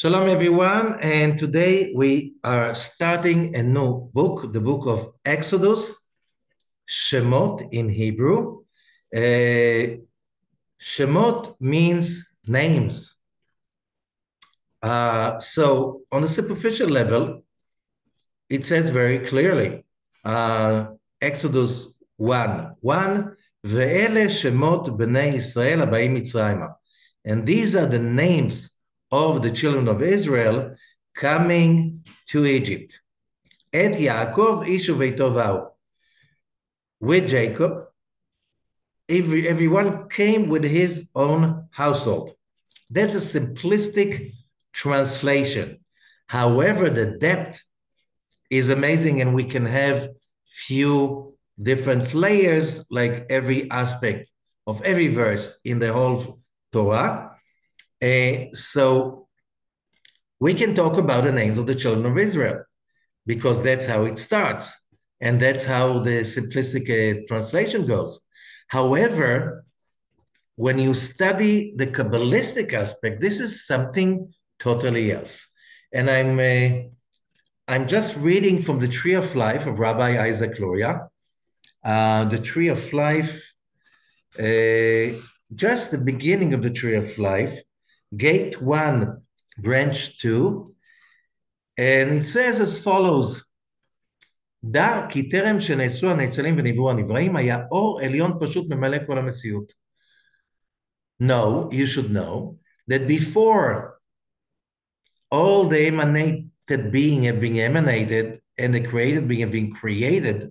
Shalom, everyone. And today we are starting a new book, the book of Exodus, Shemot in Hebrew. Shemot means names. So on a superficial level, it says very clearly, Exodus 1:1, Ve'ele Shemot b'nei Yisrael aba'im Mitzrayma. And these are the names of the children of Israel coming to Egypt. Et Yaakov ish uveito va'u. With Jacob, everyone came with his own household. That's a simplistic translation. However, the depth is amazing, and we can have few different layers, like every aspect of every verse in the whole Torah. So we can talk about the names of the children of Israel, because that's how it starts, and that's how the simplistic translation goes. However, when you study the Kabbalistic aspect, this is something totally else. And I'm just reading from the Tree of Life of Rabbi Isaac Luria. The Tree of Life, just the beginning of the Tree of Life, Gate 1, Branch 2, and it says as follows, דע כי טרם שנעשו הנאצלים ונבראו הנבראים, היה אור עליון פשוט ממלא כל המציאות. No, you should know that before all the emanated being have been emanated and the created being have been created,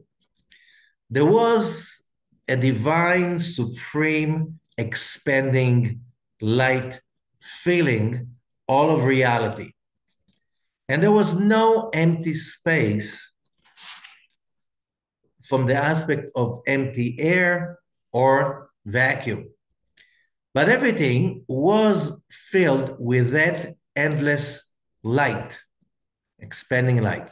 there was a divine, supreme, expanding light filling all of reality. And there was no empty space from the aspect of empty air or vacuum. But everything was filled with that endless light, expanding light.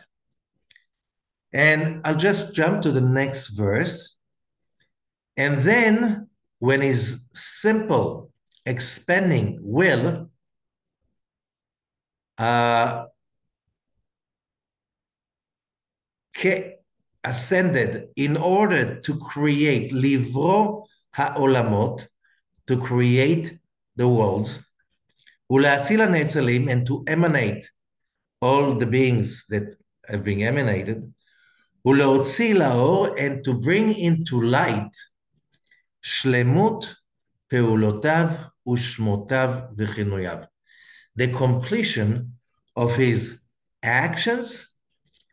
And I'll just jump to the next verse. And then when his simple expanding will ascended in order to create livro ha'olamot, to create the worlds, ולהציל הנאצלים, and to emanate all the beings that have been emanated, ולהוציא לאור, and to bring into light, שלמות פעולותיו ושמותיו וכינוייו, the completion of his actions,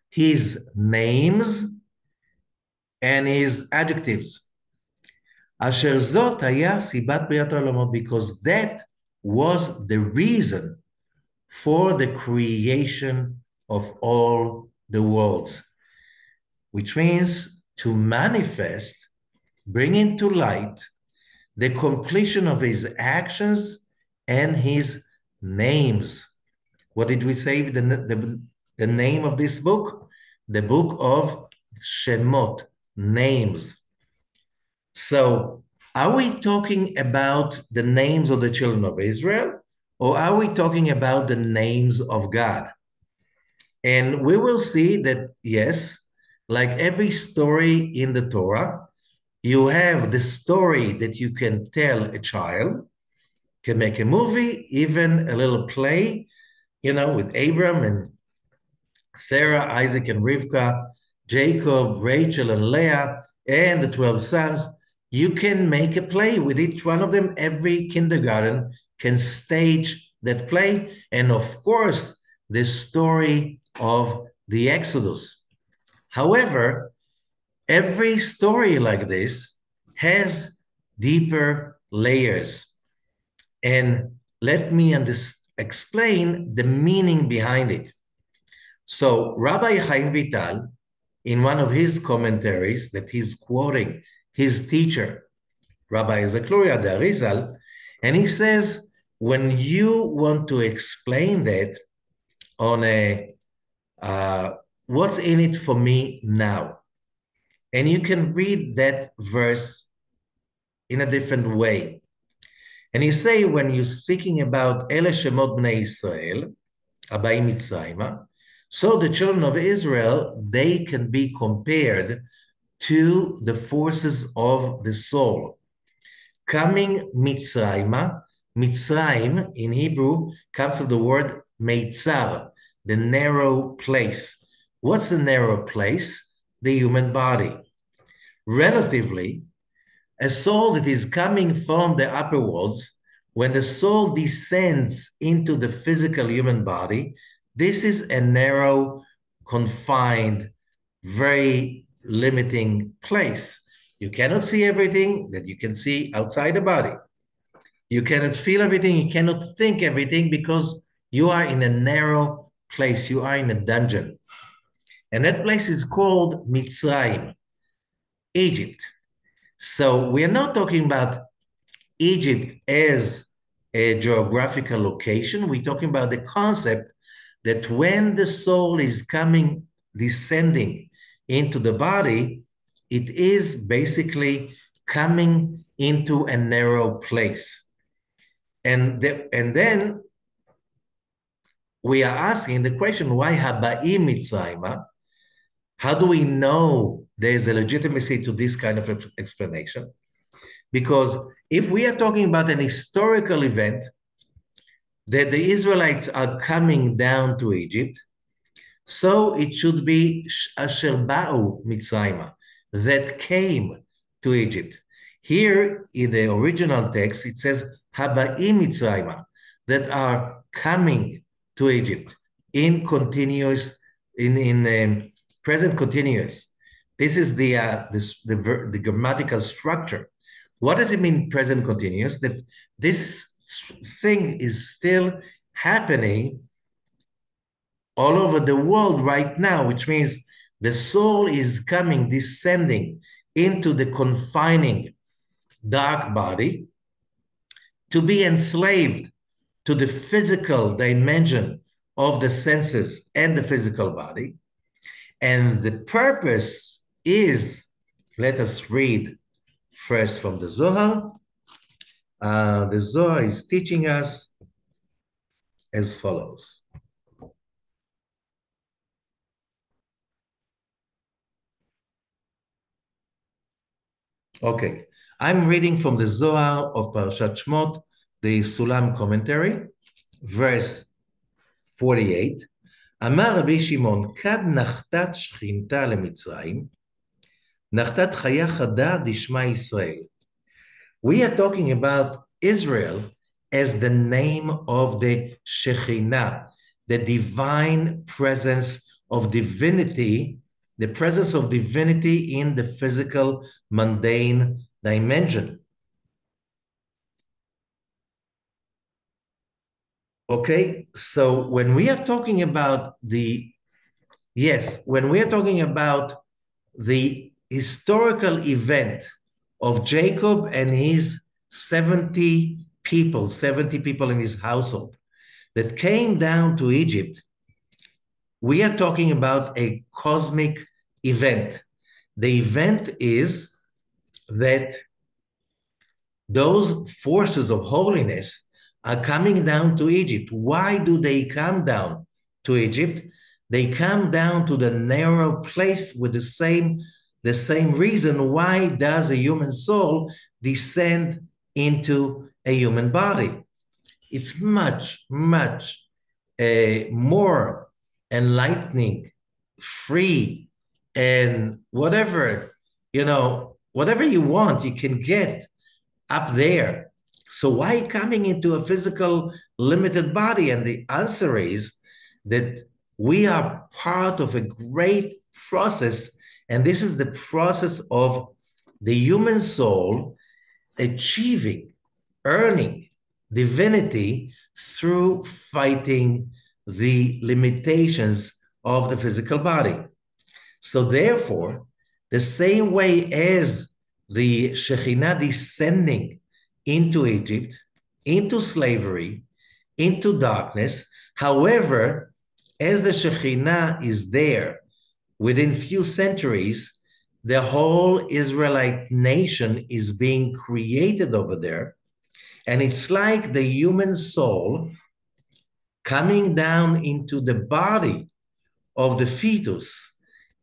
his names, and his adjectives. אשר זאת היה סיבת בריאת העולמות, because that was the reason for the creation of all the worlds, which means to manifest, bring into light the completion of his actions and his names. What did we say the name of this book? The book of Shemot, names. So are we talking about the names of the children of Israel, or are we talking about the names of God? And we will see that, yes, like every story in the Torah, you have the story that you can tell a child, can make a movie, even a little play, with Abram and Sarah, Isaac and Rivka, Jacob, Rachel and Leah, and the 12 sons. You can make a play with each one of them. Every kindergarten can stage that play. And of course, the story of the Exodus. However, every story like this has deeper layers. And let me explain the meaning behind it. So Rabbi Chaim Vital, in one of his commentaries that he's quoting his teacher, Rabbi Isaac Luria, the Arizal, and he says, when you want to explain that on what's in it for me now, and you can read that verse in a different way. And you say, when you're speaking about Ele Shemot Bnei Israel, Abayim Mitzrayma. So the children of Israel, they can be compared to the forces of the soul. Coming Mitzrayma, Mitzrayim in Hebrew comes from the word Meitzar, the narrow place. What's the narrow place? The human body. Relatively, a soul that is coming from the upper worlds, when the soul descends into the physical human body, this is a narrow, confined, very limiting place. You cannot see everything that you can see outside the body. You cannot feel everything, you cannot think everything because you are in a narrow place, you are in a dungeon. And that place is called Mitzrayim, Egypt. So we are not talking about Egypt as a geographical location. We're talking about the concept that when the soul is coming, descending into the body, it is basically coming into a narrow place. And then we are asking the question, why Haba'im Mitzrayma? How do we know there's a legitimacy to this kind of explanation? Because if we are talking about an historical event that the Israelites are coming down to Egypt, so it should be Asher Ba'u Mitzrayma, that came to Egypt. Here in the original text, it says Haba'im Mitzrayma, that are coming to Egypt in continuous, in present continuous. This is the grammatical structure. What does it mean, present continuous? That this thing is still happening all over the world right now, which means the soul is coming, descending into the confining dark body to be enslaved to the physical dimension of the senses and the physical body. And the purpose is, let us read first from the Zohar. The Zohar is teaching us as follows. Okay, I'm reading from the Zohar of Parashat Shemot, the Sulam commentary, verse 48. Amar Rabbi Shimon, kad nachtat shchinta lemitzrayim, nachtat chaya chada dishma Yisrael. We are talking about Israel as the name of the Shekhinah, the divine presence of divinity, the presence of divinity in the physical, mundane dimension. Okay, so when we are talking about when we are talking about the historical event of Jacob and his 70 people in his household that came down to Egypt, we are talking about a cosmic event. The event is that those forces of holiness are coming down to Egypt. Why do they come down to Egypt? They come down to the narrow place with the same reason. Why does a human soul descend into a human body? It's much, much more enlightening, free, and whatever you want, you can get up there. So why coming into a physical limited body? And the answer is that we are part of a great process, and this is the process of the human soul achieving, earning divinity through fighting the limitations of the physical body. So therefore, the same way as the Shekhinah descending into Egypt, into slavery, into darkness, however, as the Shekhinah is there, within few centuries, the whole Israelite nation is being created over there. And it's like the human soul coming down into the body of the fetus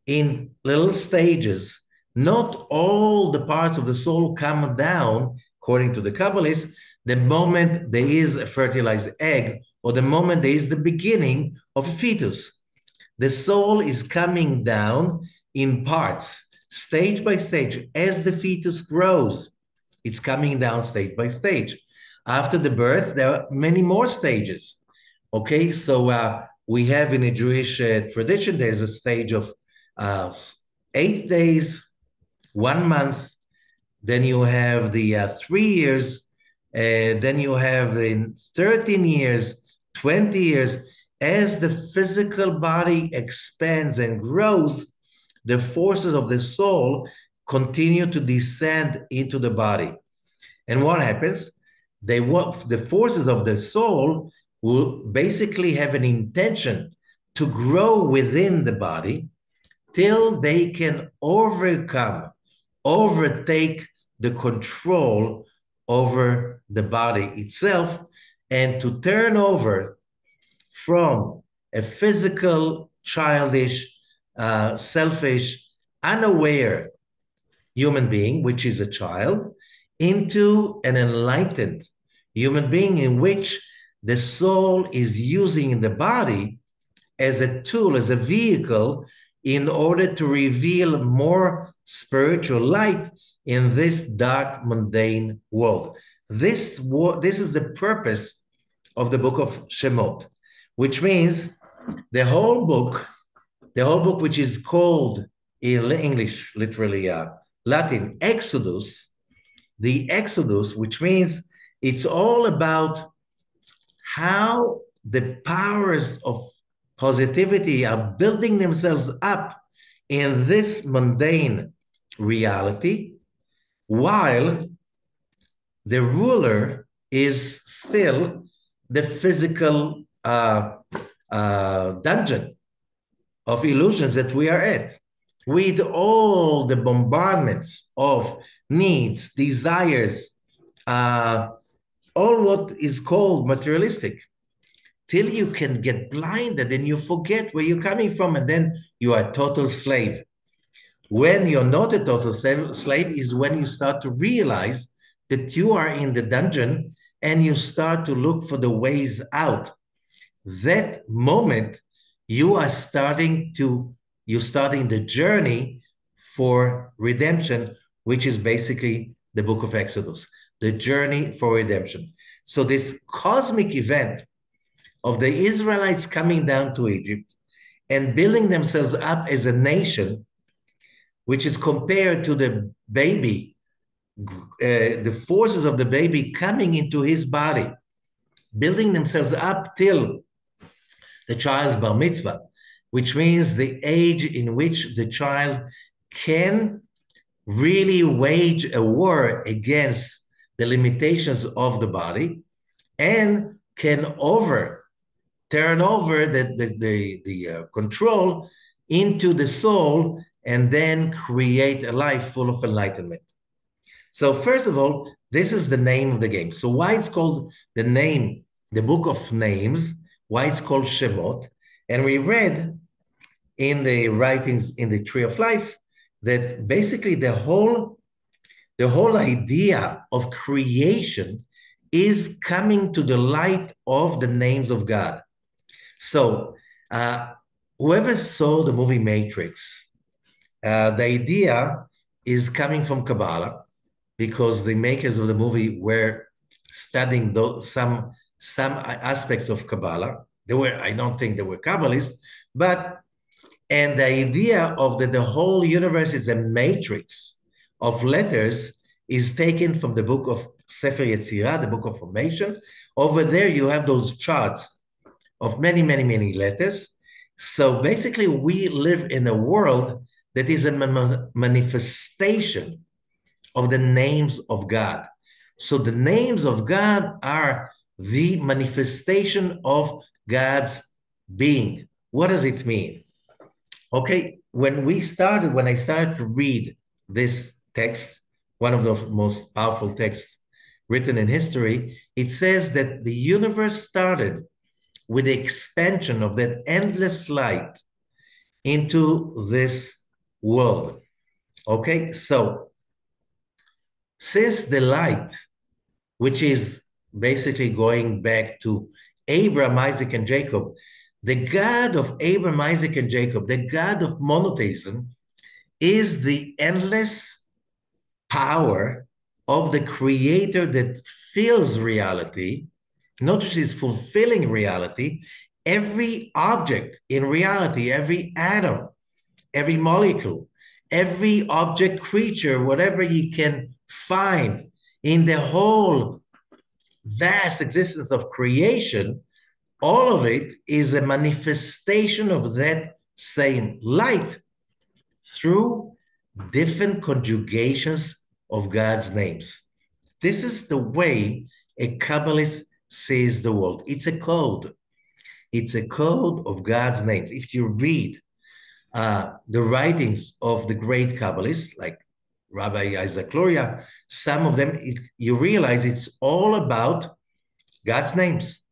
in little stages. Not all the parts of the soul come down, according to the Kabbalists, the moment there is a fertilized egg or the moment there is the beginning of a fetus. The soul is coming down in parts, stage by stage, as the fetus grows. It's coming down stage by stage. After the birth, there are many more stages. Okay, so we have in a Jewish tradition, there's a stage of 8 days, 1 month, then you have the 3 years, then you have the 13 years, 20 years. As the physical body expands and grows, the forces of the soul continue to descend into the body. And what happens? The forces of the soul will basically have an intention to grow within the body till they can overtake the control over the body itself, and to turn over from a physical, childish, selfish, unaware human being, which is a child, into an enlightened human being in which the soul is using the body as a tool, as a vehicle, in order to reveal more spiritual light in this dark, mundane world. This is the purpose of the book of Shemot, which means the whole book, which is called in English, literally Latin, Exodus, the Exodus, which means it's all about how the powers of positivity are building themselves up in this mundane reality, while the ruler is still the physical dungeon of illusions that we are at, with all the bombardments of needs, desires, all what is called materialistic, till you can get blinded and you forget where you're coming from, and then you are a total slave. When you're not a total slave is when you start to realize that you are in the dungeon and you start to look for the ways out. That moment, you're starting the journey for redemption, which is basically the book of Exodus, the journey for redemption. So this cosmic event of the Israelites coming down to Egypt and building themselves up as a nation, which is compared to the baby, the forces of the baby coming into his body, building themselves up till the child's bar mitzvah, which means the age in which the child can really wage a war against the limitations of the body and can turn over the control into the soul and then create a life full of enlightenment. So first of all, this is the name of the game. So why it's called the book of names, why it's called Shemot. And we read in the writings in the Tree of Life that basically the whole idea of creation is coming to the light of the names of God. So whoever saw the movie Matrix, the idea is coming from Kabbalah, because the makers of the movie were studying some aspects of Kabbalah. I don't think they were Kabbalists, and the idea of the whole universe is a matrix of letters is taken from the book of Sefer Yetzirah, the book of formation. Over there, you have those charts of many, many, many letters. So basically, we live in a world that is a manifestation of the names of God. So the names of God are the manifestation of God's being. What does it mean? Okay, when I started to read this text, one of the most powerful texts written in history, it says that the universe started with the expansion of that endless light into this world. Okay, so since the light, which is basically going back to Abraham, Isaac, and Jacob, the God of Abraham, Isaac, and Jacob, the God of monotheism, is the endless power of the creator that fills reality, not just is fulfilling reality. Every object in reality, every atom, every molecule, every object, creature, whatever you can find in the whole vast existence of creation, all of it is a manifestation of that same light through different conjugations of God's names. This is the way a Kabbalist sees the world. It's a code. It's a code of God's names. If you read the writings of the great Kabbalists, like Rabbi Isaac Luria, some of them, you realize it's all about God's names,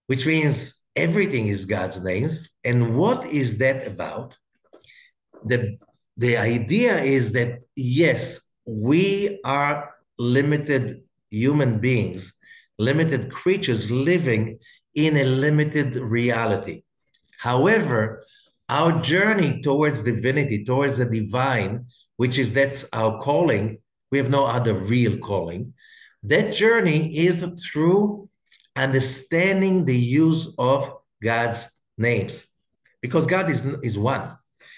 which means everything is God's names. And what is that about? The idea is that, yes, we are limited human beings, limited creatures living in a limited reality. However, our journey towards divinity, towards the divine, that's our calling, we have no other real calling. That journey is through understanding the use of God's names, because God is one.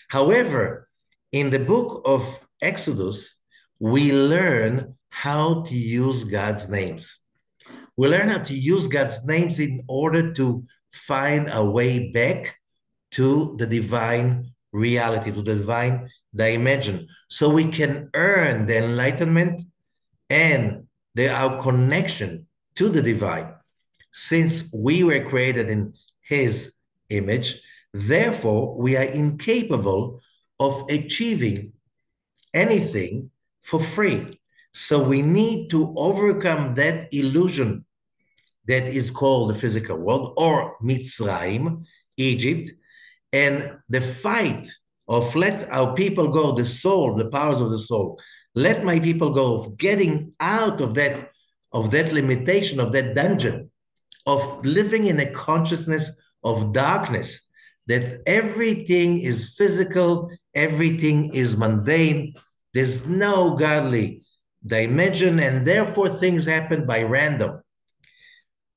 However, in the book of Exodus, we learn how to use God's names. We learn how to use God's names in order to find a way back to the divine reality, to the divine dimension, so we can earn the enlightenment and our connection to the divine. Since we were created in His image, therefore we are incapable of achieving anything for free. So we need to overcome that illusion that is called the physical world, or Mitzrayim, Egypt, and the fight of let our people go, the soul, the powers of the soul, let my people go, of getting out of that limitation, of that dungeon, of living in a consciousness of darkness, that everything is physical, everything is mundane, there's no godly dimension, and therefore things happen by random.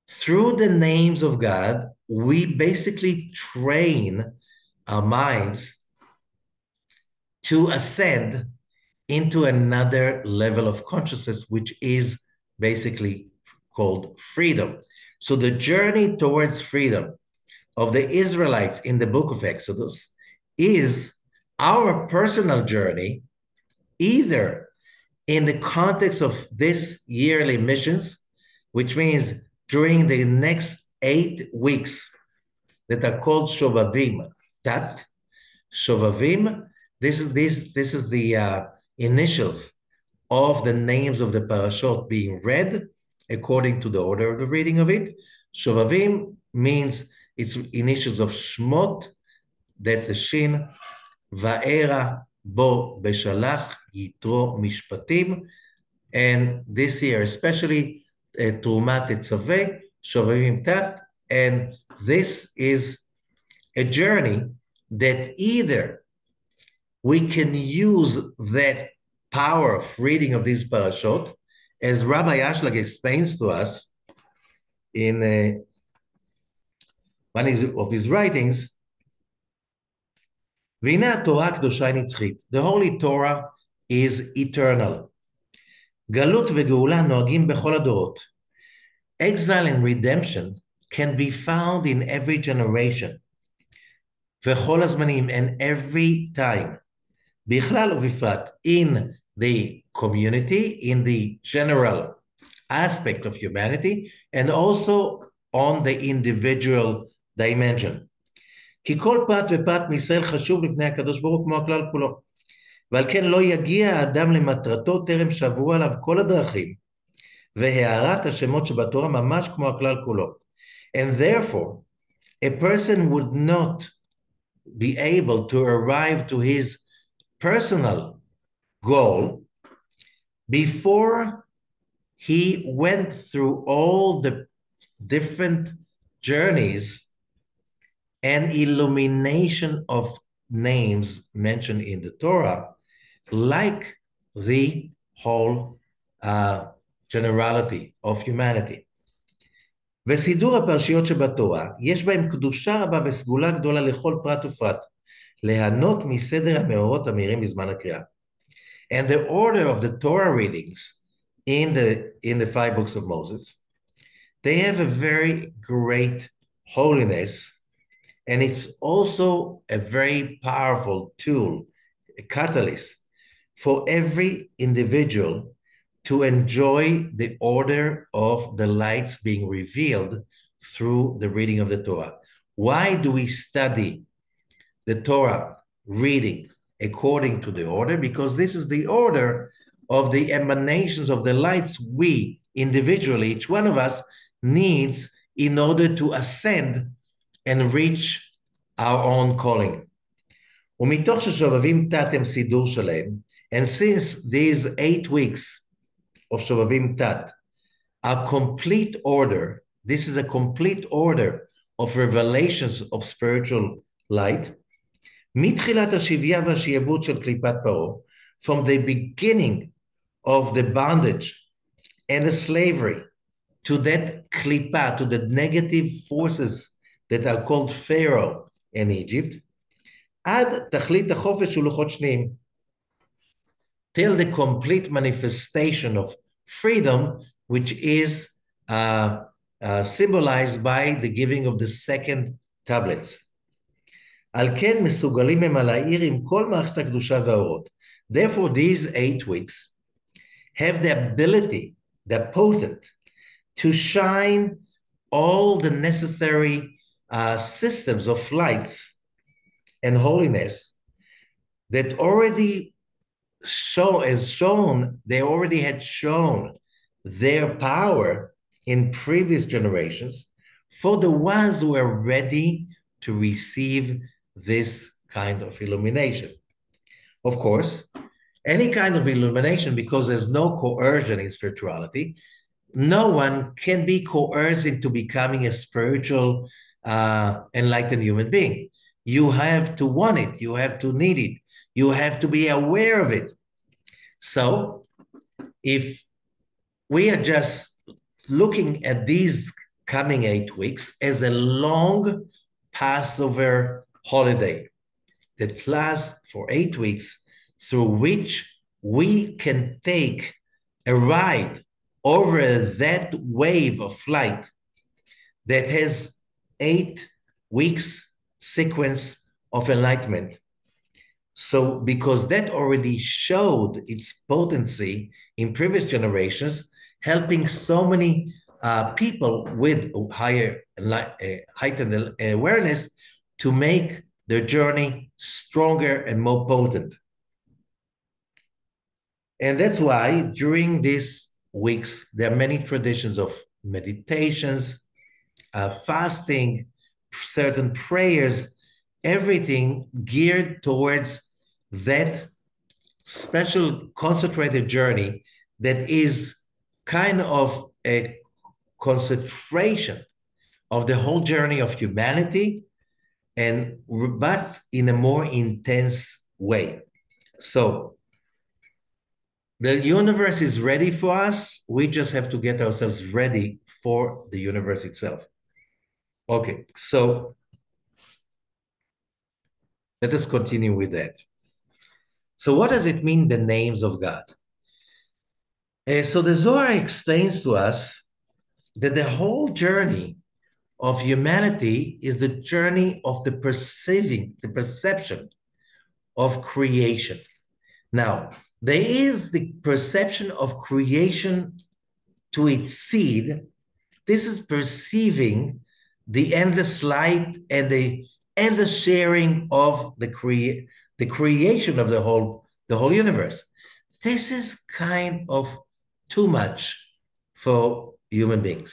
Through the names of God, we basically train our minds to ascend into another level of consciousness, which is basically called freedom. So the journey towards freedom of the Israelites in the book of Exodus is our personal journey, either in the context of this yearly missions, which means during the next 8 weeks that are called ShOVaVIM TaT. ShOVaVIM, this is the initials of the names of the parashot being read according to the order of the reading of it. ShOVaVIM means it's initials of Shemot, that's a Shin, Va'era, Bo, Beshalach, Yitro, Mishpatim, and this year especially Trumat Tetzaveh, ShOVaVIM TaT, and this is a journey that either we can use that power of reading of these parashot, as Rabbi Ashlag explains to us in one of his writings, והנה התורה הקדושה היא נצחית. The Holy Torah is eternal. גלות וגאולה נוהגים בכל הדורות. Exile and redemption can be found in every generation. וכל הזמנים, and every time. בכלל ובפרט, in the community, in the general aspect of humanity, and also on the individual dimension. כי כל פרט ופרט מישראל חשוב לפני הקדוש ברוך הוא כמו הכלל כולו. ועל כן לא יגיע האדם למטרתו טרם שעברו עליו כל הדרכים, והארת השמות שבתורה ממש כמו הכלל כולו. And therefore, a person would not be able to arrive to his personal goal before he went through all the different journeys and illumination of names mentioned in the Torah, like the whole generality of humanity. וסידור הפרשיות שבתורה, יש בהם קדושה רבה וסגולה גדולה לכל פרט ופרט, ליהנות מסדר המאורות המאירים בזמן הקריאה. And the order of the Torah readings in the 5 books of Moses, they have a very great holiness, and it's also a very powerful tool, a catalyst for every individual to enjoy the order of the lights being revealed through the reading of the Torah. Why do we study the Torah reading according to the order? Because this is the order of the emanations of the lights we individually, each one of us, needs in order to ascend and reach our own calling. ומתוך ששובבים תת הם סידור שלם, and since these 8 weeks of ShOVaVIM TaT are complete order, this is a complete order of revelations of spiritual light, מתחילת השביה והשיעבוד של קליפת פרעה, from the beginning of the bondage and the slavery to that klipa, to the negative forces that are called Pharaoh in Egypt, עד תכלית החופש ולוחות שניים, till the complete manifestation of freedom, which is symbolized by the giving of the second tablets. על כן מסוגלים הם להאיר עם כל מערכת הקדושה והאורות. Therefore, these 8 weeks have the ability, the potent, to shine all the necessary systems of lights and holiness that already they already had shown their power in previous generations for the ones who are ready to receive this kind of illumination. Of course, any kind of illumination, because there's no coercion in spirituality, no one can be coerced into becoming a spiritual, enlightened human being. You have to want it. You have to need it. You have to be aware of it. So if we are just looking at these coming 8 weeks as a long Passover holiday that lasts for 8 weeks, through which we can take a ride over that wave of light that has 8 weeks sequence of enlightenment. So because that already showed its potency in previous generations, helping so many people with higher heightened awareness to make their journey stronger and more potent. And that's why during these weeks, there are many traditions of meditations, fasting, certain prayers, everything geared towards that special concentrated journey that is kind of a concentration of the whole journey of humanity, but in a more intense way. So the universe is ready for us. We just have to get ourselves ready for the universe itself. Okay, so let us continue with that. So what does it mean, the names of God? So the Zohar explains to us that the whole journey of humanity is the journey of the perception of creation. Now, there is the perception of creation to its seed. This is perceiving the endless light and the endless sharing of the creation of the whole universe. This is kind of too much for human beings.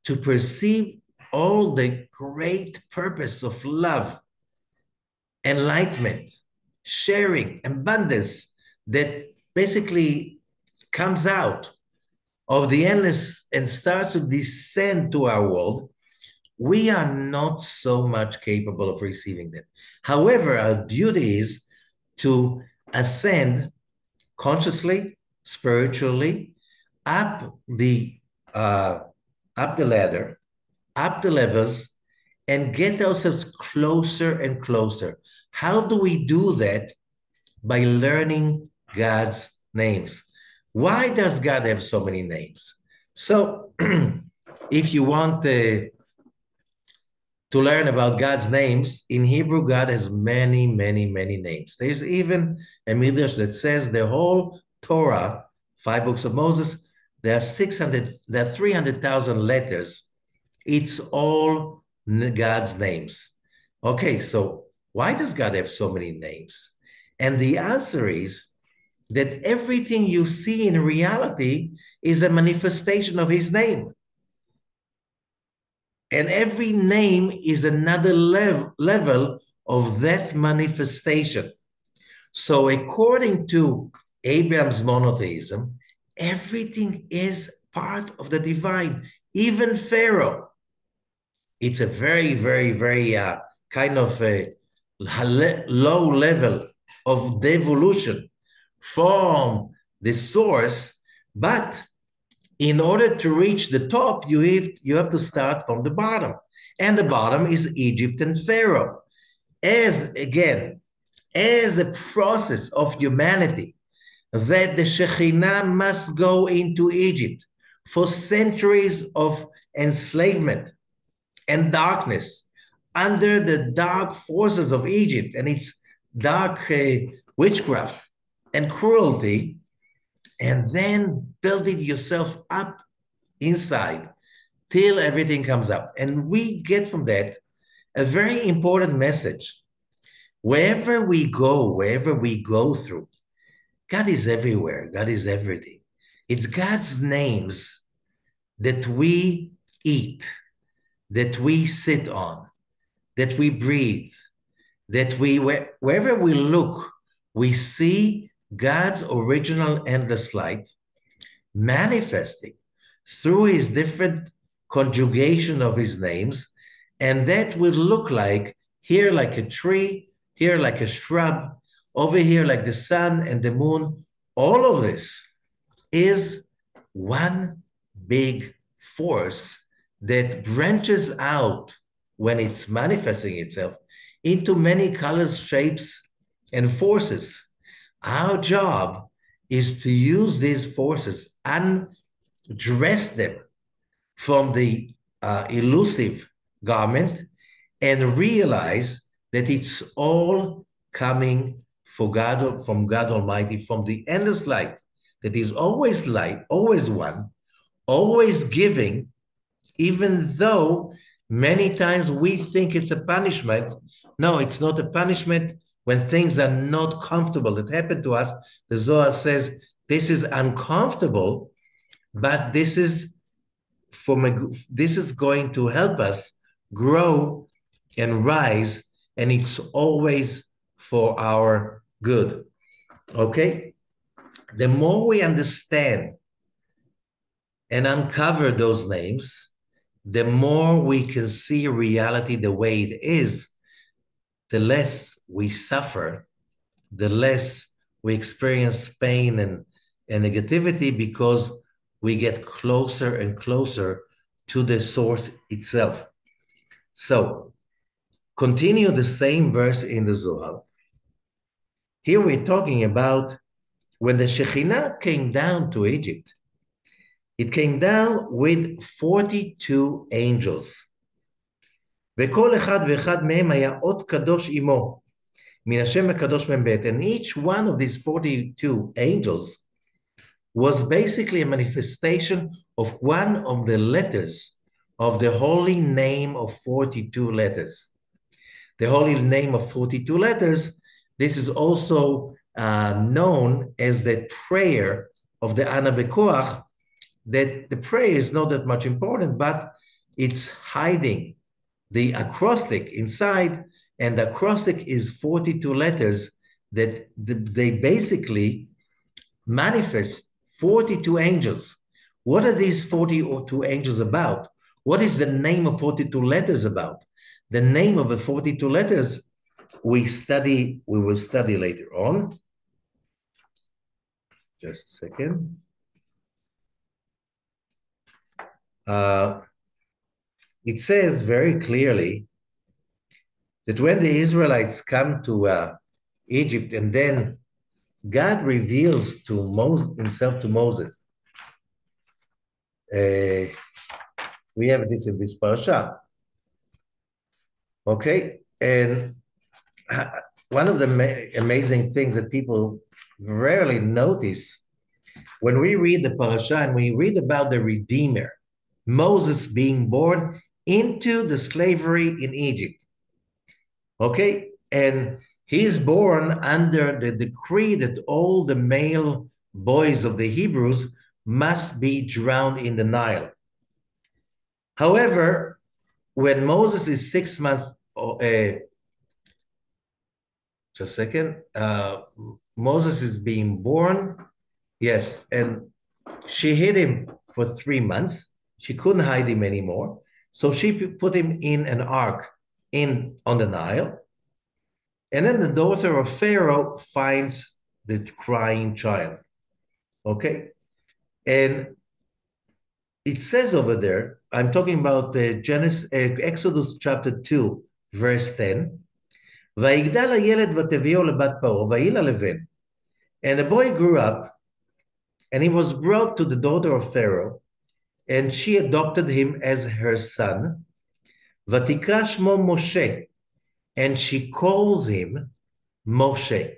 to perceive all the great purpose of love, enlightenment, sharing, abundance that basically comes out of the endless and starts to descend to our world, we are not so much capable of receiving them. However, our duty is to ascend consciously, spiritually, up the ladder, up the levels, and get ourselves closer and closer. How do we do that? By learning God's names. Why does God have so many names? So, if you want to learn about God's names, in Hebrew, God has many, many, many names. There's even a midrash that says the whole Torah, 5 books of Moses, there are 300,000 letters. It's all God's names. Okay, so why does God have so many names? And the answer is that everything you see in reality is a manifestation of his name. And every name is another level of that manifestation. So according to Abraham's monotheism, everything is part of the divine, even Pharaoh. It's a very, very, very kind of a low level of devolution from the source, but in order to reach the top, you have to start from the bottom. And the bottom is Egypt and Pharaoh. As a process of humanity, that the Shekhinah must go into Egypt for centuries of enslavement and darkness under the dark forces of Egypt and its dark witchcraft and cruelty, and then build it yourself up inside till everything comes up. And we get from that a very important message. Wherever we go through, God is everywhere. God is everything. It's God's names that we eat, that we sit on, that we breathe, that wherever we look, we see God's original endless light manifesting through his different conjugation of his names. And that will look like here like a tree, here like a shrub, over here like the sun and the moon. All of this is one big force that branches out when it's manifesting itself into many colors, shapes, and forces. Our job is to use these forces, undress them from the elusive garment, and realize that it's all coming from God Almighty, from the endless light that is always light, always one, always giving, even though many times we think it's a punishment. No, it's not a punishment. When things are not comfortable that happen to us, the Zohar says this is uncomfortable, but this is going to help us grow and rise, and it's always for our good. Okay? The more we understand and uncover those names, the more we can see reality the way it is, the less we suffer, the less we experience pain and negativity, because we get closer and closer to the source itself. So, continue the same verse in the Zohar. Here we're talking about when the Shekhinah came down to Egypt, it came down with 42 angels. וכל אחד ואחד מהם היה אות קדוש עמו, מן השם הקדוש מ"ב. And each one of these 42 angels was basically a manifestation of one of the letters of the holy name of 42 letters. The holy name of 42 letters, this is also known as the prayer of the Ana Bekoach, that the prayer is not that much important, but it's hiding the acrostic inside, and the acrostic is 42 letters that they basically manifest 42 angels. What are these 42 angels about? What is the name of 42 letters about? The name of the 42 letters we will study later on. Just a second. It says very clearly that when the Israelites come to Egypt, and then God reveals to himself to Moses. We have this in this parasha. Okay, and one of the amazing things that people rarely notice when we read the parasha and we read about the Redeemer, Moses being born into the slavery in Egypt. Okay, and he's born under the decree that all the male boys of the Hebrews must be drowned in the Nile. However, when Moses is 6 months, just a second, Moses is being born, yes, and she hid him for 3 months. She couldn't hide him anymore. So she put him in an ark on the Nile. And then the daughter of Pharaoh finds the crying child. Okay? And it says over there, I'm talking about the Exodus chapter 2, verse 10. ויגדל הילד ותביאו לבת פרעה, ויהי לה לבן. And the boy grew up, and he was brought to the daughter of Pharaoh, and she adopted him as her son. ותקרא שמו משה, and she calls him Moshe.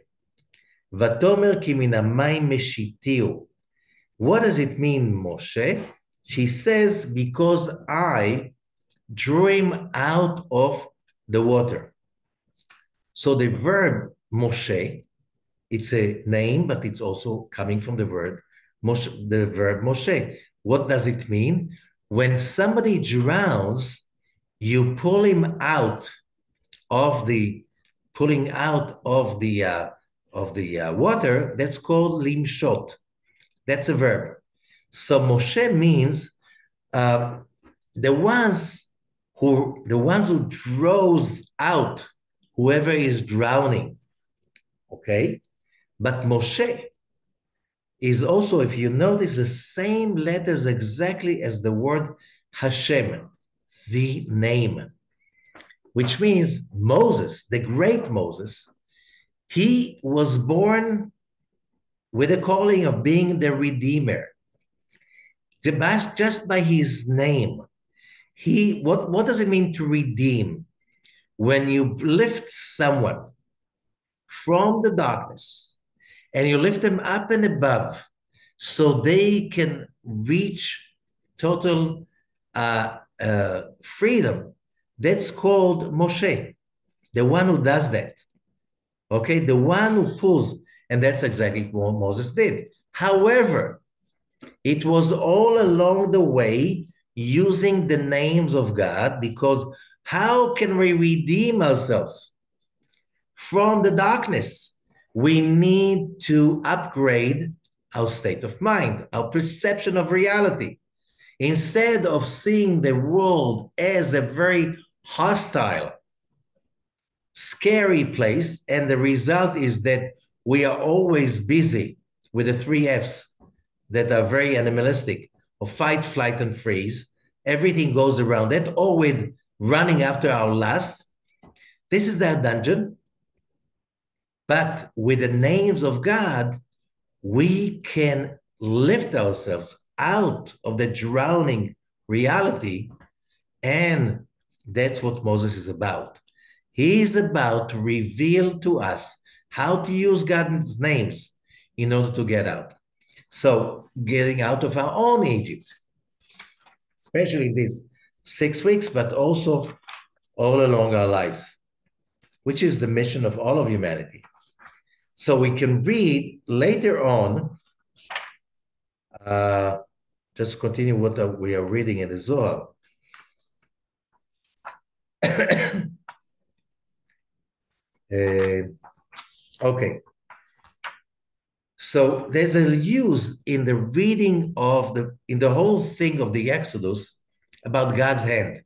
ותאמר כי מן המים משיתיהו. What does it mean, Moshe? She says, because I drew him out of the water. So the verb Moshe, it's a name, but it's also coming from the verb Moshe. What does it mean? When somebody drowns, you pull him out of the water. That's called limshot. That's a verb. So Moshe means the ones who draws out whoever is drowning. Okay, but Moshe is also, if you notice, the same letters exactly as the word Hashem, the name, which means Moses, the great Moses, he was born with a calling of being the Redeemer. Just by his name. What does it mean to redeem? When you lift someone from the darkness and you lift them up and above so they can reach total freedom, that's called Moshe, the one who does that. Okay, the one who pulls, and that's exactly what Moses did. However, it was all along the way using the names of God, because how can we redeem ourselves from the darkness? We need to upgrade our state of mind, our perception of reality. Instead of seeing the world as a very hostile, scary place, and the result is that we are always busy with the 3 F's that are very animalistic, of fight, flight, and freeze. Everything goes around that, or with running after our lust. This is our dungeon. But with the names of God, we can lift ourselves out of the drowning reality. And that's what Moses is about. He is about to reveal to us how to use God's names in order to get out. So getting out of our own Egypt, especially these 6 weeks, but also all along our lives, which is the mission of all of humanity. So we can read later on, just continue what we are reading in the Zohar. Okay. So there's a use in the reading of in the whole thing of the Exodus about God's hand.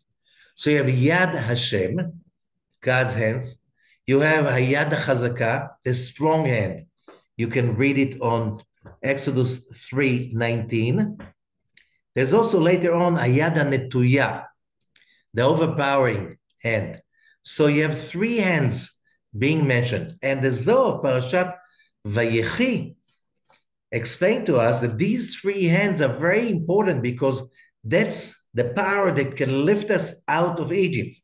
So you have Yad Hashem, God's hands. You have Hayad Chazaka, the strong hand. You can read it on Exodus 3:19. There's also later on Hayad Netuya, the overpowering hand. So you have three hands being mentioned. And the Zohar of Parashat Vayechi explained to us that these three hands are very important because that's the power that can lift us out of Egypt.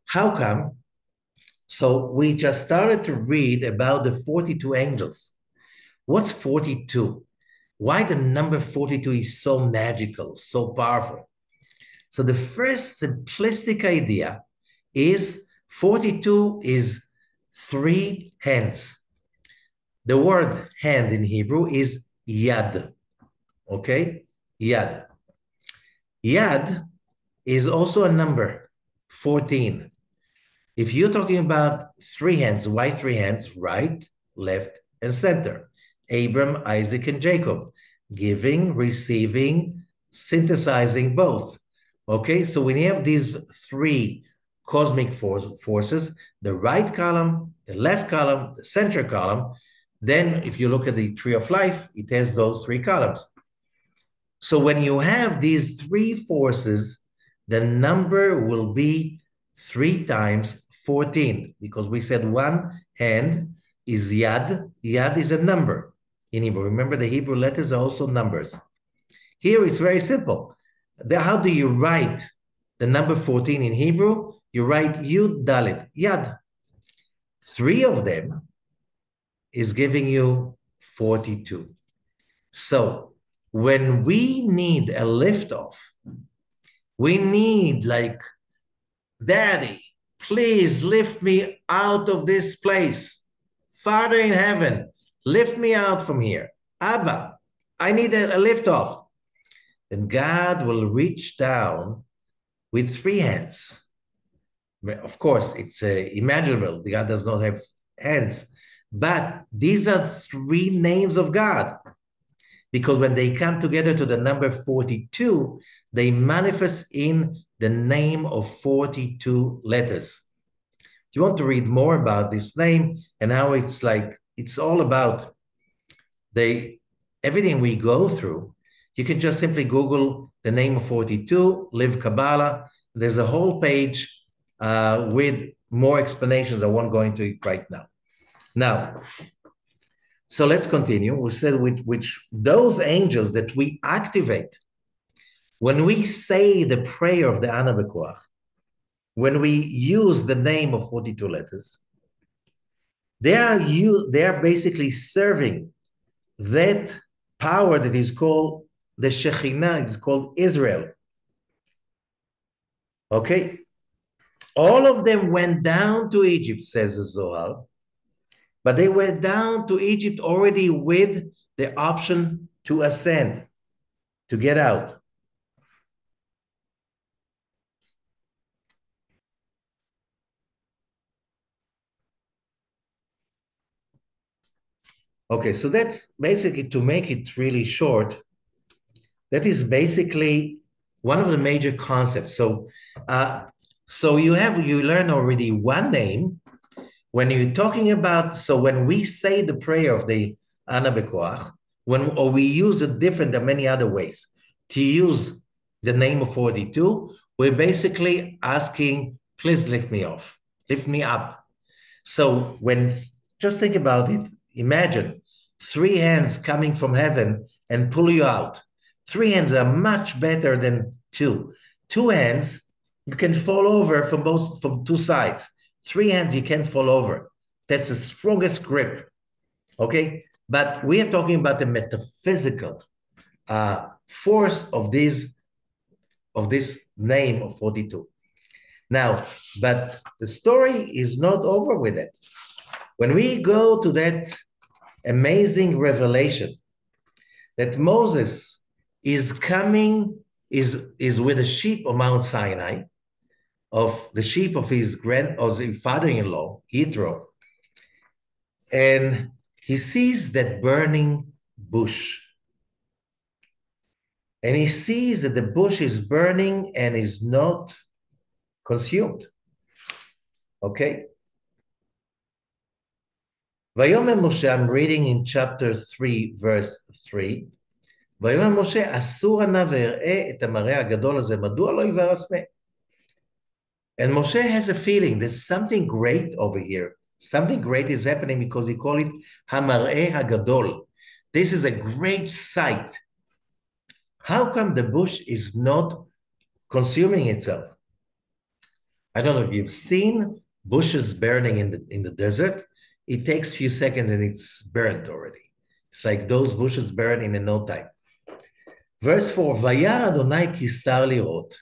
How come? So we just started to read about the 42 angels. What's 42? Why the number 42 is so magical, so powerful? So the first simplistic idea is 42 is three hands. The word hand in Hebrew is yad, okay? Yad. Yad is also a number, 14. If you're talking about three hands, why three hands? Right, left, and center. Abram, Isaac, and Jacob. Giving, receiving, synthesizing both. Okay, so when you have these three cosmic forces, the right column, the left column, the center column, then if you look at the tree of life, it has those three columns. So when you have these three forces, the number will be 3 times 14, because we said one hand is yad. Yad is a number in Hebrew. Remember, the Hebrew letters are also numbers. Here it's very simple. How do you write the number 14 in Hebrew? You write Yud Dalet, Yad. 3 of them is giving you 42. So when we need a liftoff, we need like, Daddy, please lift me out of this place. Father in heaven, lift me out from here. Abba, I need a liftoff. Then God will reach down with 3 hands. Of course, it's imaginable. God does not have hands. But these are 3 names of God. Because when they come together to the number 42, they manifest in the name of 42 letters. If you want to read more about this name and how it's like, it's all about everything we go through, you can just simply Google the name of 42, Live Kabbalah. There's a whole page with more explanations. I won't go into it right now. Now, so let's continue. We said which those angels that we activate when we say the prayer of the Ana B'Koach, when we use the name of 42 letters, they are basically serving that power that is called the Shekhinah, is called Israel. Okay? All of them went down to Egypt, says the Zohar, but they went down to Egypt already with the option to ascend, to get out. Okay, so that's basically, to make it really short, that is basically one of the major concepts. So, so you learn already one name. When you're talking about, so when we say the prayer of the Ana B'Koach, or we use it different than many other ways, to use the name of 42, we're basically asking, please lift me up. So just think about it. Imagine 3 hands coming from heaven and pull you out. 3 hands are much better than 2. 2 hands, you can fall over from 2 sides. 3 hands, you can't fall over. That's the strongest grip, okay? But we are talking about the metaphysical force of this name of 42. Now, but the story is not over with it. When we go to that amazing revelation that Moses is coming, is with a sheep on Mount Sinai, of the sheep of his father-in-law, Yitro, and he sees that burning bush. And he sees that the bush is burning and is not consumed. Okay? Vayomer Moshe, I'm reading in chapter 3, verse 3. ויאמר משה, אסור נא ואראה את המראה הגדול הזה, מדוע לא יבער הסנה? And Moshe has a feeling there's something great over here. Something great is happening because he called it המראה הגדול. This is a great sight. How come the bush is not consuming itself? I don't know if you've seen bushes burning in the desert. It takes a few seconds and it's burnt already. It's like those bushes burn in no time. Verse 4, וירא אדוני כי שר לראות.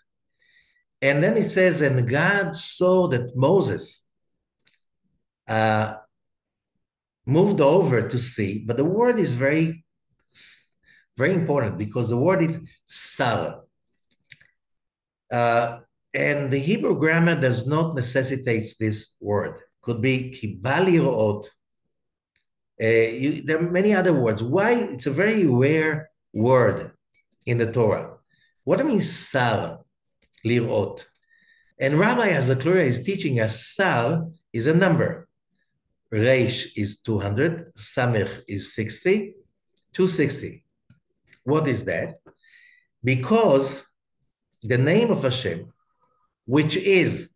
And then it says, and God saw that Moses moved over to see, but the word is very, very important because the word is sar. And the Hebrew grammar does not necessitate this word. Could be ki bא לראות. There are many other words. Why? It's a very rare word in the Torah. What do you mean sar, lirot? And Rabbi Azakluria is teaching us sar is a number. Reish is 200, Samech is 60, 260. What is that? Because the name of Hashem, which is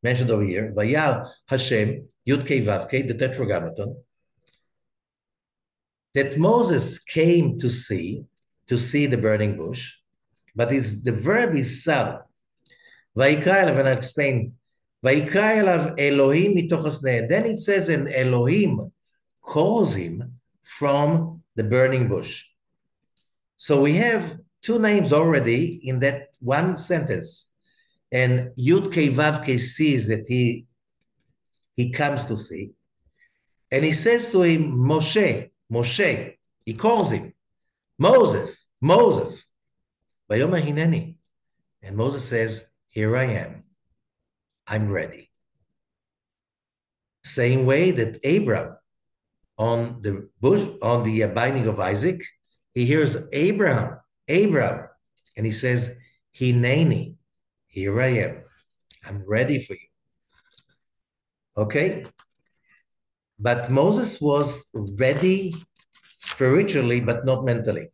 mentioned over here, Vayar Hashem, Youdkevitch, the Tetragrammaton, that Moses came to see the burning bush, but the verb is sar. Vayikra elav, and I'll explain. Vayikra elav Elohim mitoch hasneh. Then it says, and Elohim calls him from the burning bush. So we have two names already in that one sentence. And Youdkevitch sees that he comes to see. And he says to him, Moshe, Moshe. He calls him, Moses, Moses. Vayomer hineni. And Moses says, here I am. I'm ready. Same way that Abraham on the bush, on the binding of Isaac, he hears Abraham, Abraham. And he says, hineni. Here I am. I'm ready for you. Okay? But Moses was ready spiritually, but not mentally.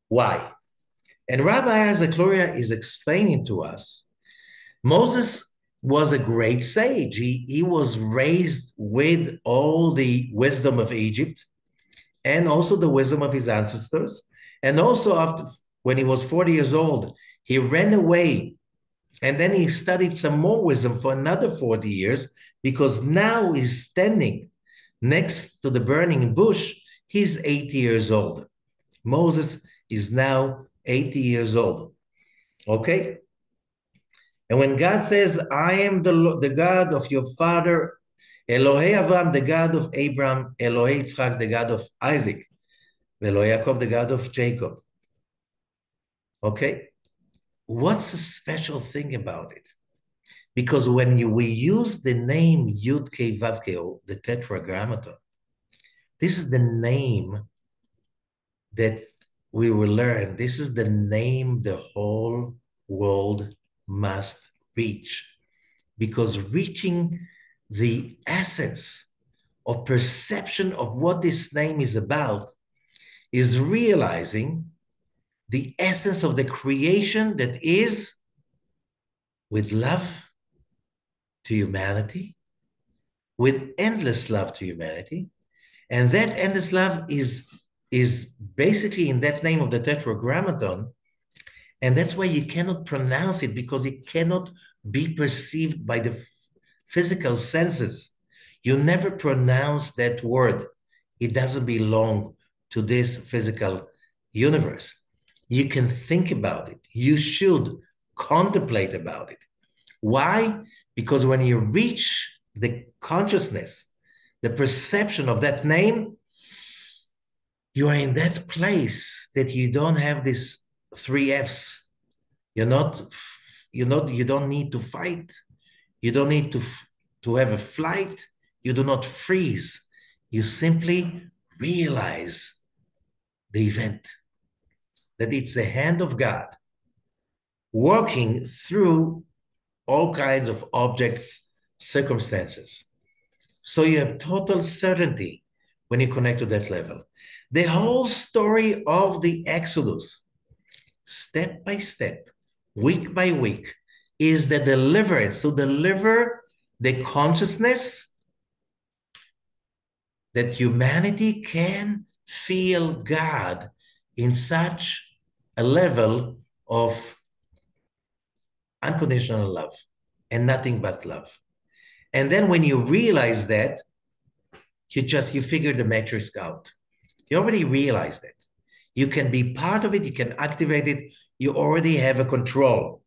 Why? And Rabbi Azakluria is explaining to us, Moses was a great sage. He was raised with all the wisdom of Egypt and also the wisdom of his ancestors. And also after, when he was 40 years old, he ran away and then he studied some more wisdom for another 40 years because now he's standing next to the burning bush. He's 80 years old. Moses is now 80 years old. Okay? And when God says, I am the God of your father, Elohei Avram, the God of Abraham, Elohei Yitzchak, the God of Isaac, Elohei Yaakov, the God of Jacob. Okay? What's the special thing about it? Because when we use the name Youdkevitch, the Tetragrammaton, this is the name that we will learn. This is the name the whole world must reach. Because reaching the essence of perception of what this name is about is realizing the essence of the creation that is with love to humanity, with endless love to humanity. And that endless love is basically in that name of the Tetragrammaton. And that's why you cannot pronounce it because it cannot be perceived by the physical senses. You never pronounce that word. It doesn't belong to this physical universe. You can think about it. You should contemplate about it. Why? Because when you reach the consciousness, the perception of that name, you are in that place that you don't have this 3 Fs. You're not you don't need to fight. You don't need to have a flight. You do not freeze. You simply realize the event, that it's the hand of God working through all kinds of objects, circumstances. So you have total certainty when you connect to that level. The whole story of the Exodus, step by step, week by week, is the deliverance to deliver the consciousness that humanity can feel God in such a level of unconditional love and nothing but love. And then when you realize that, you figure the matrix out. You already realized it. You can be part of it. You can activate it. You already have a control.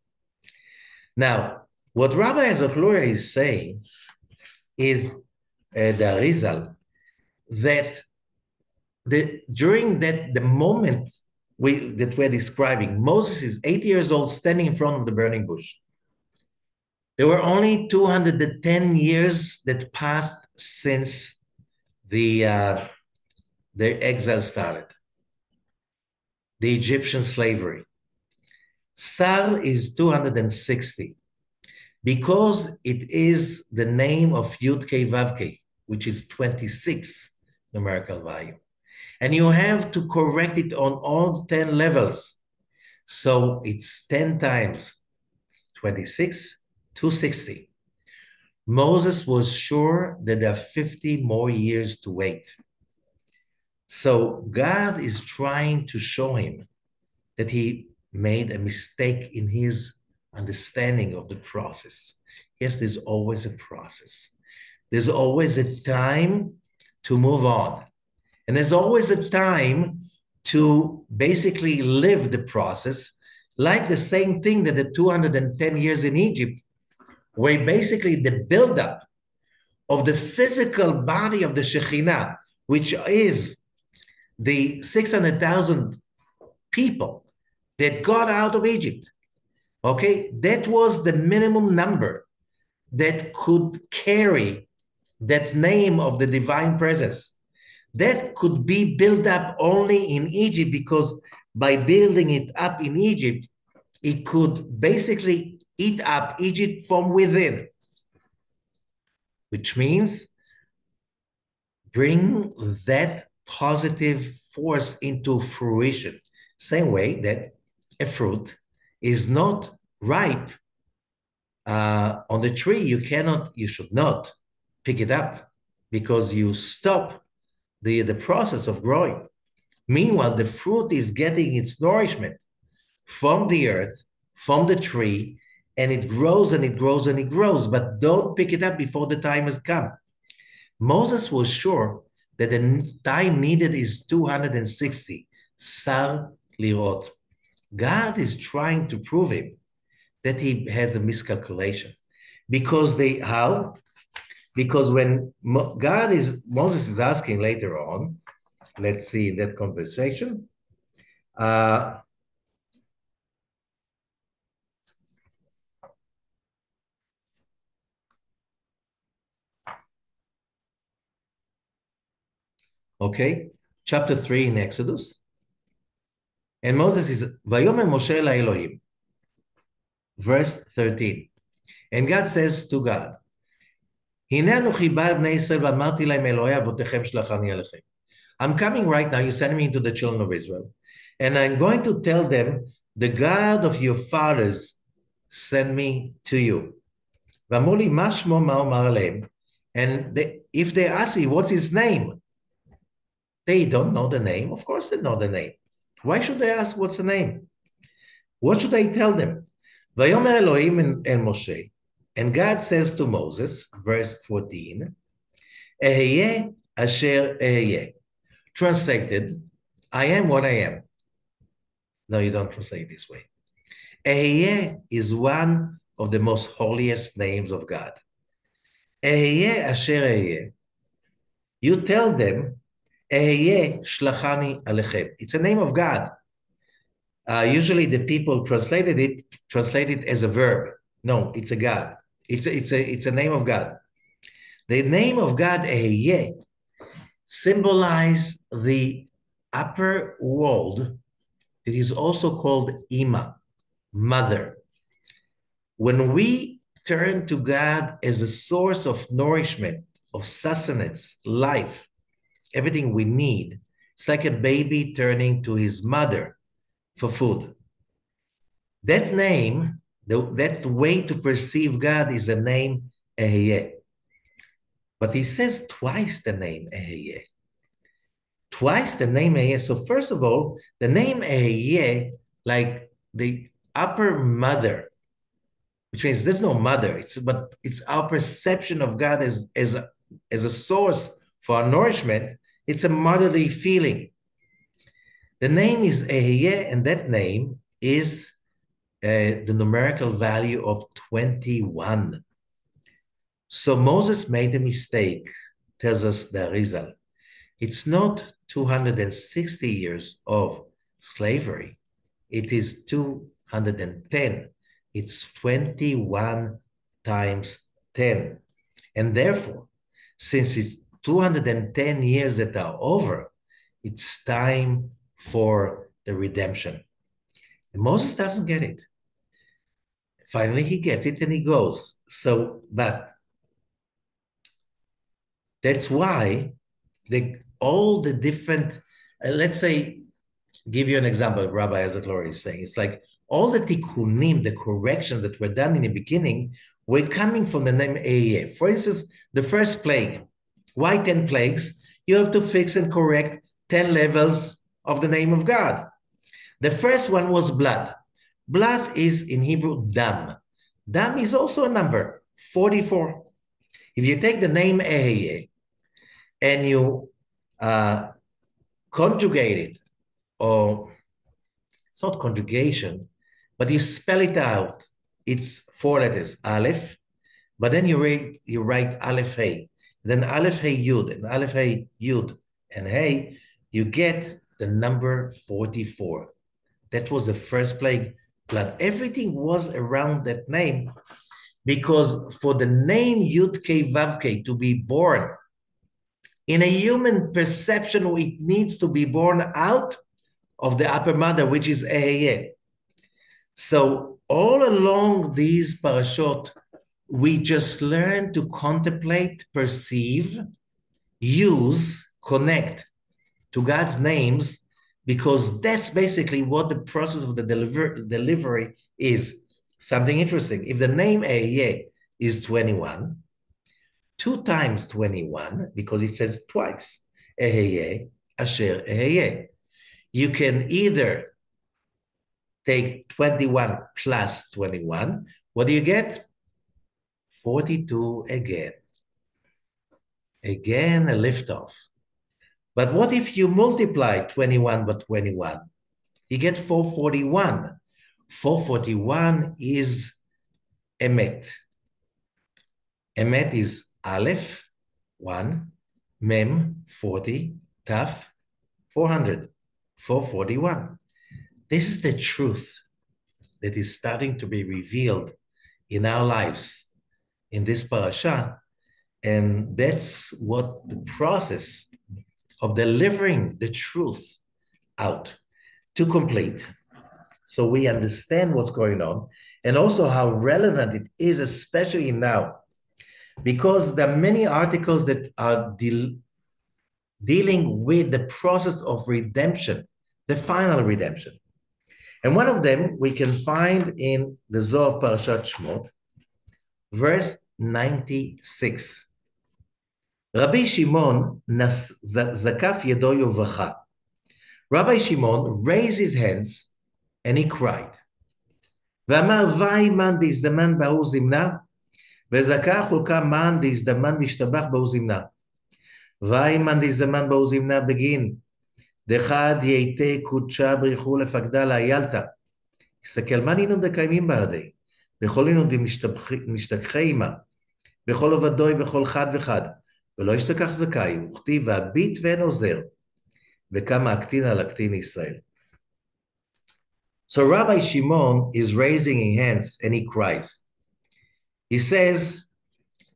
Now, what Rabbi Zohar is saying is the Arizal, that during the moment that we're describing, Moses is 80 years old standing in front of the burning bush. There were only 210 years that passed since their exile started, the Egyptian slavery. Sar is 260 because it is the name of Youdkevitch, which is 26 numerical value. And you have to correct it on all 10 levels. So it's 10 times 26, 260. Moses was sure that there are 50 more years to wait. So God is trying to show him that he made a mistake in his understanding of the process. Yes, there's always a process. There's always a time to move on. And there's always a time to basically live the process, like the same thing that the 210 years in Egypt, where basically the buildup of the physical body of the Shekhinah, which is the 600,000 people that got out of Egypt, okay, that was the minimum number that could carry that name of the divine presence. That could be built up only in Egypt, because by building it up in Egypt, it could basically eat up Egypt from within, which means bring that positive force into fruition. Same way that a fruit is not ripe on the tree. You should not pick it up because you stop the process of growing. Meanwhile, the fruit is getting its nourishment from the earth, from the tree, and it grows and it grows and it grows, but don't pick it up before the time has come. Moses was sure that the time needed is 260, Sar Lirot. God is trying to prove him that he had a miscalculation. Because how? Because when Moses is asking later on, let's see that conversation. Okay, chapter 3 in Exodus. And Moses is, Vayomer Moshe la Elohim, verse 13. And God says to God, I'm coming right now, you send me into the children of Israel, and I'm going to tell them, the God of your fathers send me to you. And if they ask me, what's his name? They don't know the name. Of course they know the name. Why should they ask what's the name? What should I tell them? Vayomer Elohim and Moshe. And God says to Moses, verse 14, Eheye asher eheye. Translated, I am what I am. No, you don't translate this way. Eheye is one of the most holiest names of God. Eheye asher eheye. You tell them, Eheye shlachani alechem. It's a name of God. Usually the people translate it as a verb. No, it's a God. It's a name of God. The name of God, Ehyeh, symbolize the upper world that is also called Ima, mother. When we turn to God as a source of nourishment, of sustenance, life, everything we need, it's like a baby turning to his mother for food. That name, that way to perceive God is the name Ehyeh. But he says twice the name Ehyeh. Twice the name Ehyeh. So first of all, the name Ehyeh, like the upper mother, which means there's no mother, but it's our perception of God as a source for our nourishment. It's a motherly feeling. The name is Ehyeh, and that name is the numerical value of 21. So Moses made a mistake, tells us the Arizal. It's not 260 years of slavery. It is 210. It's 21 times 10. And therefore, since it's 210 years that are over, it's time for the redemption. And Moses doesn't get it. Finally, he gets it and he goes. But that's why all the different, let's say, give you an example, Rabbi Azathlor is saying, it's like all the tikkunim, the corrections that were done in the beginning, were coming from the name Ehyeh. For instance, the first plague. Why 10 plagues? You have to fix and correct 10 levels of the name of God. The first one was blood. Blood is in Hebrew dam. Dam is also a number, 44. If you take the name Ehyeh and you conjugate it, or it's not conjugation, but you spell it out, it's 4 letters, Aleph, but then you write Aleph Hey, then Aleph Hey Yud, and Aleph Hey Yud, and Hey, you get the number 44. That was the first plague, blood. Everything was around that name, because for the name Youdkevitch to be born, in a human perception, it needs to be born out of the upper mother, which is Ehyeh. So all along these parashot, we just learn to contemplate, perceive, use, connect to God's names, because that's basically what the process of the delivery is. Something interesting. If the name Ehyeh is 21, 2 times 21, because it says twice, Ehyeh, Asher Ehyeh. You can either take 21 plus 21. What do you get? 42 again. Again, a liftoff. But what if you multiply 21 by 21? You get 441. 441 is Emet. Emet is Aleph, 1, Mem, 40, Taf, 400, 441. This is the truth that is starting to be revealed in our lives in this parasha. And that's what the process of delivering the truth out to complete. So we understand what's going on, and also how relevant it is, especially now, because there are many articles that are dealing with the process of redemption, the final redemption. And one of them we can find in the Zohar Parashat Shemot, verse 96. Rabbi Shimon zakaf yedo yuvacha. Rabbi Shimon raised his hands and he cried. ואמר, ואי מן דהזדמן בהוא זמנה, וזכה חולקה מן דהזדמן משתבח בהוא זמנה. ואי מן דהזדמן בהוא זמנה בגין, דחד ייתי קודשה בריחו לפקדה לאיילתא. הסתכל, מה נינו דקיימים בעדי? בכל נינו דמשתכחי עמה, בכל עובדוי וכל חד וחד, ולא ישתכח זכאי, וכתיב והביט ואין עוזר, וכמה אקטין על אקטין ישראל. So Rabbi Shimon is raising his hands and he cries. He says,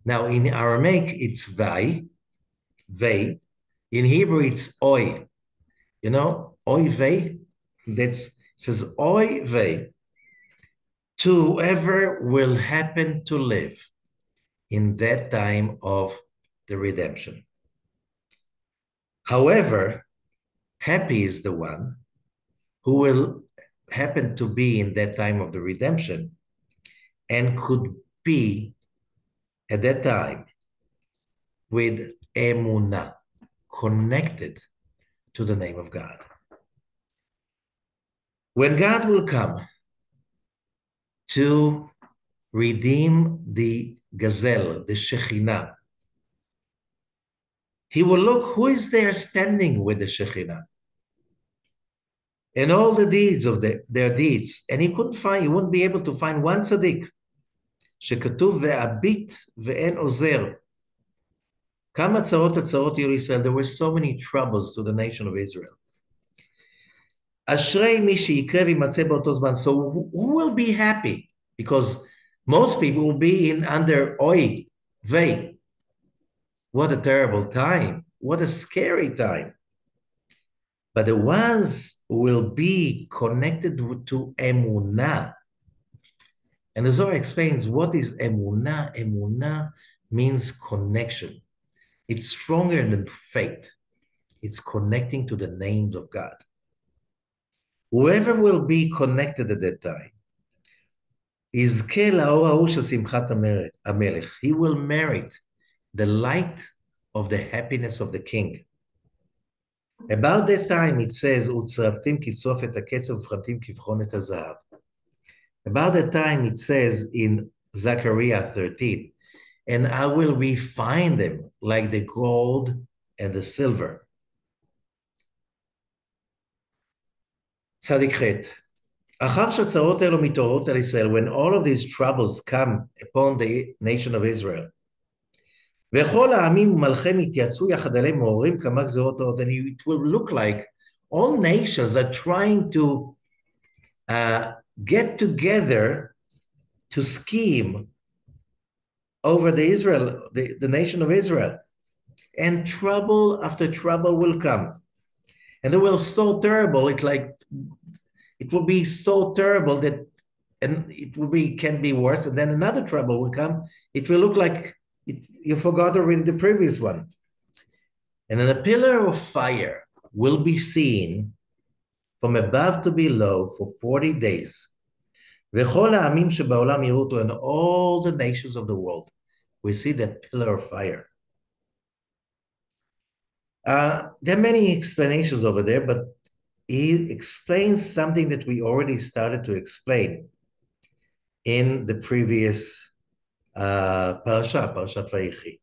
now in Aramaic it's vai, vei. In Hebrew it's oi. You know, oi vei. That's says oi vei. To whoever will happen to live in that time of the redemption. However, happy is the one who will happen to be in that time of the redemption and could be at that time with emunah, connected to the name of God. When God will come to redeem the gazelle, the Shekhinah, he will look who is there standing with the Shekhinah and all the deeds of their deeds, and he wouldn't be able to find one tzaddik. שכתוב והביט ואין עוזר. כמה צרות יהיו לישראל. There were so many troubles to the nation of Israel. אשרי מי שיקרא וימצא באותו זמן. So who will be happy? Because most people will be under oi, vei. What a terrible time. What a scary time. But the ones who will be connected to emunah. And the Zohar explains what is emunah. Emunah means connection. It's stronger than faith. It's connecting to the names of God. Whoever will be connected at that time, יזכה לאור ההוא של שמחת המלך. He will merit the light of the happiness of the king. About that time it says, וצרפתים כצרוף את הקצף ופחתים כבחון את הזהב. About that time it says in Zechariah 13, and I will refine them like the gold and the silver. צדיק ח' אחר שהצרות האלו מתעוררות על ישראל, when all of these troubles come upon the nation of Israel, וכל העמים ומלכם יתייצאו יחד עליהם מעוררים כמה גזרות רעות, and it will look like all nations are trying to get together to scheme over the nation of Israel. And trouble after trouble will come. And it will so terrible, it will be so terrible that, and can be worse, and then another trouble will come. It will look like you forgot already the previous one. And then a pillar of fire will be seen from above to below for 40 days. וכל העמים שבעולם יראו אותו, and all the nations of the world we see that pillar of fire. There are many explanations over there, but he explains something that we already started to explain in the previous Parashat Vayechi.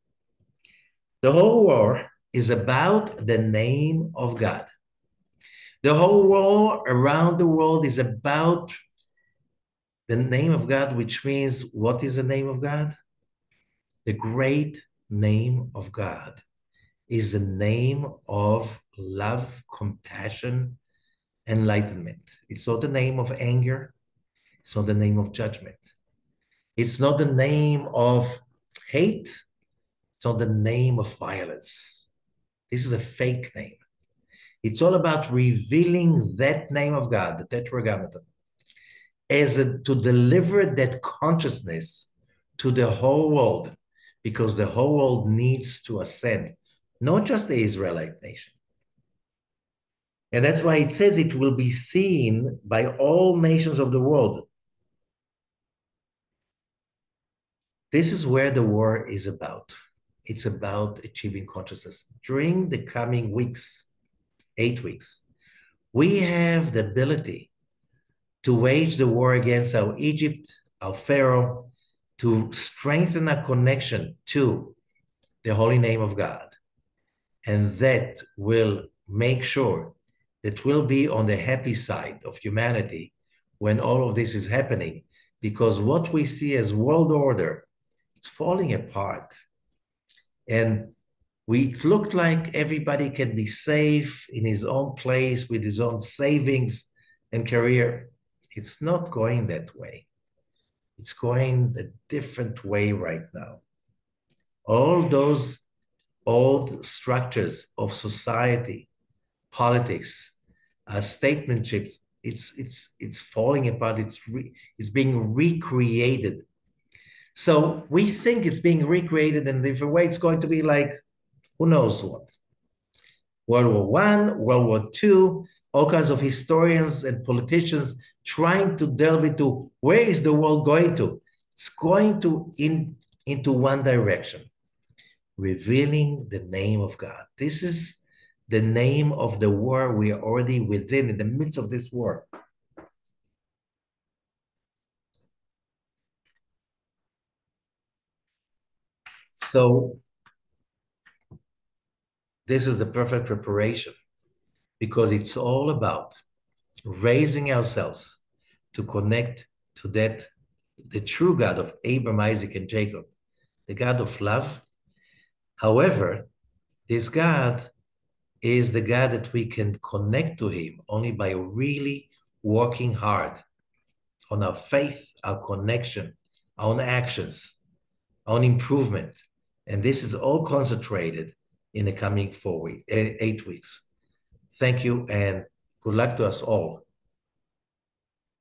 The whole war is about the name of God. The whole war around the world is about the name of God, which means, what is the name of God? The great name of God is the name of love, compassion, enlightenment. It's not the name of anger. It's not the name of judgment. It's not the name of hate. It's not the name of violence. This is a fake name. It's all about revealing that name of God, the Tetragrammaton, to deliver that consciousness to the whole world, because the whole world needs to ascend, not just the Israelite nation. And that's why it says it will be seen by all nations of the world. This is where the war is about. It's about achieving consciousness. During the coming weeks, 8 weeks, we have the ability to wage the war against our Egypt, our Pharaoh, to strengthen our connection to the holy name of God. And that will make sure that we'll be on the happy side of humanity when all of this is happening, because what we see as world order, it's falling apart. And it looked like everybody can be safe in his own place with his own savings and career. It's not going that way. It's going a different way right now. All those old structures of society, politics, statesmanships, it's falling apart. It's being recreated. So we think it's being recreated in a different way. It's going to be like who knows what. World War One, World War Two, all kinds of historians and politicians trying to delve into where is the world going to. It's going to into one direction, revealing the name of God. This is the name of the war we are already within, in the midst of this war. So this is the perfect preparation because it's all about raising ourselves to connect to that, the true God of Abraham, Isaac, and Jacob, the God of love. However, this God is the God that we can connect to him only by really working hard on our faith, our connection, our own actions, our own improvement. And this is all concentrated in the coming 8 weeks. Thank you and good luck to us all.